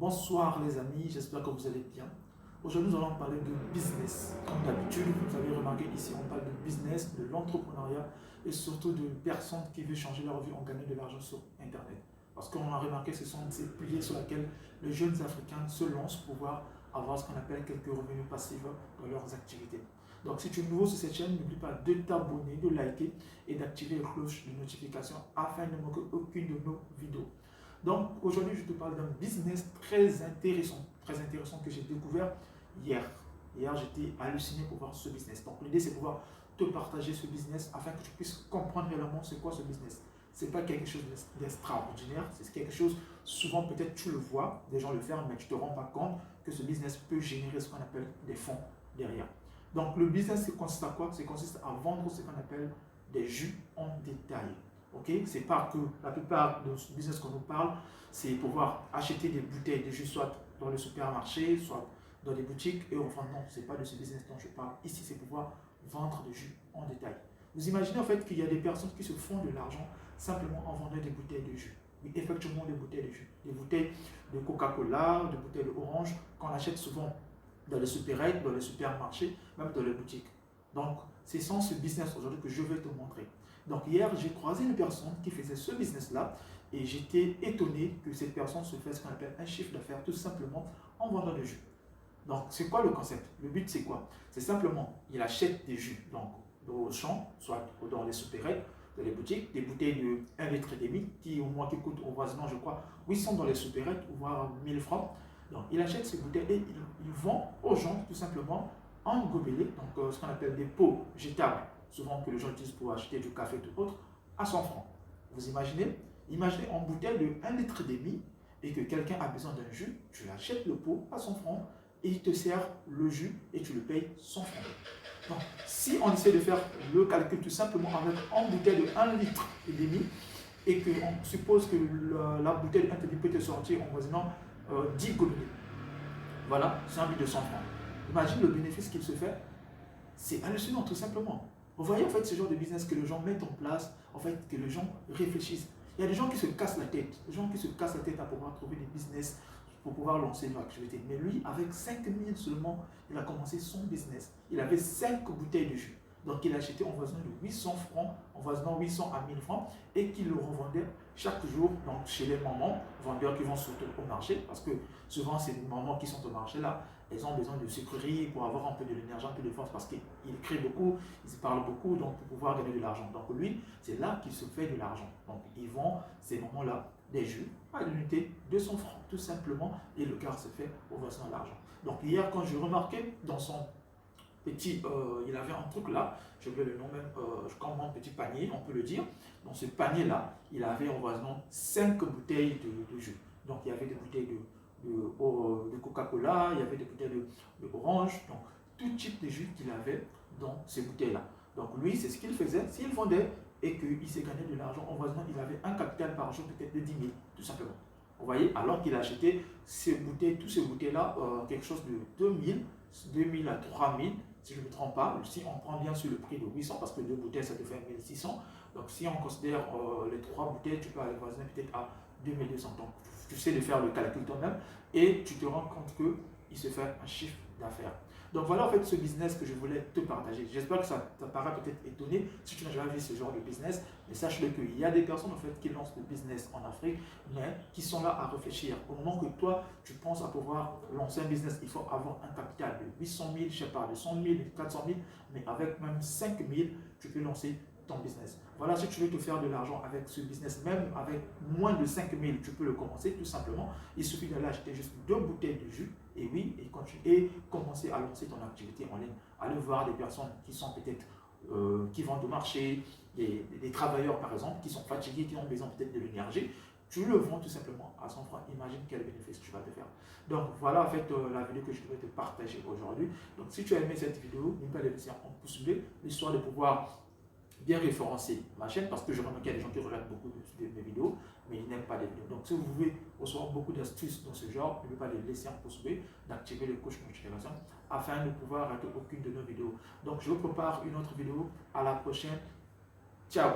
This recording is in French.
Bonsoir les amis, j'espère que vous allez bien. Aujourd'hui, nous allons parler de business. Comme d'habitude, vous avez remarqué ici, on parle de business, de l'entrepreneuriat et surtout de personnes qui veulent changer leur vie en gagnant de l'argent sur Internet. Parce qu'on a remarqué que ce sont ces piliers sur lesquels les jeunes Africains se lancent pour pouvoir avoir ce qu'on appelle quelques revenus passifs dans leurs activités. Donc si tu es nouveau sur cette chaîne, n'oublie pas de t'abonner, de liker et d'activer la cloche de notification afin de ne manquer aucune de nos vidéos. Donc aujourd'hui, je te parle d'un business très intéressant que j'ai découvert hier. Hier, j'étais halluciné pour voir ce business. Donc l'idée, c'est pouvoir te partager ce business afin que tu puisses comprendre réellement c'est quoi ce business. Ce n'est pas quelque chose d'extraordinaire, c'est quelque chose, souvent peut-être tu le vois, des gens le faire, mais tu ne te rends pas compte que ce business peut générer ce qu'on appelle des fonds derrière. Donc le business, consiste à quoi? Ça consiste à vendre ce qu'on appelle des jus en détail. Okay? C'est pas que la plupart de ce business qu'on nous parle, c'est pouvoir acheter des bouteilles de jus soit dans le supermarché, soit dans des boutiques, et enfin non, c'est pas de ce business dont je parle. Ici, c'est pouvoir vendre des jus en détail. Vous imaginez en fait qu'il y a des personnes qui se font de l'argent simplement en vendant des bouteilles de jus. Oui, effectivement, des bouteilles de jus. Des bouteilles de Coca-Cola, des bouteilles d'orange, qu'on achète souvent dans les supérettes, dans les supermarchés, même dans les boutiques. Donc, c'est sans ce business aujourd'hui que je vais te montrer. Donc, hier, j'ai croisé une personne qui faisait ce business-là et j'étais étonné que cette personne se fasse ce qu'on appelle un chiffre d'affaires tout simplement en vendant des jus. Donc, c'est quoi le concept? Le but, c'est quoi? C'est simplement, il achète des jus, donc au champ, soit dans les supérettes, dans les boutiques, des bouteilles de 1,5 litre qui, au moins, qui coûtent au voisinage, je crois, 800 dans les supérettes, voire 1000 francs. Donc, il achète ces bouteilles et il vend aux gens tout simplement en gobelet, donc ce qu'on appelle des pots jetables, souvent que les gens utilisent pour acheter du café et tout autre, à 100 francs. Vous imaginez? Imaginez en bouteille de 1,5 litre et que quelqu'un a besoin d'un jus, tu achètes le pot à 100 francs et il te sert le jus et tu le payes 100 francs. Donc, si on essaie de faire le calcul tout simplement avec en bouteille de 1,5 litre et qu'on suppose que la bouteille de 1 litre peut te sortir en voisinant 10 gobelets, voilà, c'est un but de 100 francs. Imagine le bénéfice qu'il se fait, c'est hallucinant tout simplement. Vous voyez en fait ce genre de business que les gens mettent en place, en fait que les gens réfléchissent. Il y a des gens qui se cassent la tête, des gens qui se cassent la tête à pouvoir trouver des business pour pouvoir lancer une activité. Mais lui, avec 5 000 seulement, il a commencé son business. Il avait 5 bouteilles de jus. Donc il a acheté en voisinant de 800 francs, en voisinant 800 à 1000 francs, et qu'il le revendait chaque jour donc chez les mamans, vendeurs qui vont surtout au marché, parce que souvent c'est les mamans qui sont au marché là, elles ont besoin de sucreries pour avoir un peu de l'énergie, un peu de force, parce qu'ils écrivent beaucoup, ils parlent beaucoup, donc pour pouvoir gagner de l'argent. Donc lui, c'est là qu'il se fait de l'argent. Donc il vend ces moments-là des jus à l'unité 200 francs, tout simplement, et le quart se fait au voisin de l'argent. Donc hier, quand je remarquais dans son petit, il avait un truc là, je veux le nom même, comme un petit panier, on peut le dire. Dans ce panier-là, il avait en voisinant 5 bouteilles de jus. Donc il y avait des bouteilles de Coca-Cola, il y avait des bouteilles d'orange, donc tout type de jus qu'il avait dans ces bouteilles-là. Donc lui, c'est ce qu'il faisait, s'il vendait et qu'il s'est gagné de l'argent en voisinant, il avait un capital par jour peut-être de 10 000, tout simplement. Vous voyez, alors qu'il a acheté ces bouteilles, tous ces bouteilles-là, quelque chose de 2 000 à 3 000, si je ne me trompe pas, si on prend bien sur le prix de 800, parce que 2 bouteilles, ça te fait 1 600. Donc si on considère les 3 bouteilles, tu peux aller voisiner peut-être à 2 200. Donc tu sais de faire le calcul toi-même et tu te rends compte qu'il se fait un chiffre d'affaires. Donc voilà en fait ce business que je voulais te partager. J'espère que ça te paraît peut-être étonné si tu n'as jamais vu ce genre de business. Mais sache-le qu'il y a des personnes en fait qui lancent des business en Afrique, mais qui sont là à réfléchir. Au moment que toi, tu penses à pouvoir lancer un business, il faut avoir un capital de 800 000, je sais pas, de 100 000, de 400 000, mais avec même 5 000, tu peux lancer ton business. Voilà, si tu veux te faire de l'argent avec ce business, même avec moins de 5 000, tu peux le commencer tout simplement. Il suffit d'aller acheter juste 2 bouteilles de jus et oui, et commencer à lancer ton activité en ligne. Aller voir des personnes qui sont peut-être qui vendent au marché, des travailleurs par exemple, qui sont fatigués, qui ont besoin peut-être de l'énergie. Tu le vends tout simplement à 100 francs. Imagine quel bénéfice tu vas te faire. Donc voilà en fait la vidéo que je devais te partager aujourd'hui. Donc si tu as aimé cette vidéo, n'oublie pas de laisser un pouce bleu, l'histoire de pouvoir bien référencer ma chaîne, parce que je remarque qu'il y a des gens qui regardent beaucoup de mes vidéos, mais ils n'aiment pas les vidéos. Donc si vous voulez recevoir beaucoup d'astuces dans ce genre, n'oubliez pas de laisser un pouce bleu, d'activer le cloche de notification afin de ne pouvoir rater aucune de nos vidéos. Donc je vous prépare une autre vidéo. À la prochaine. Ciao.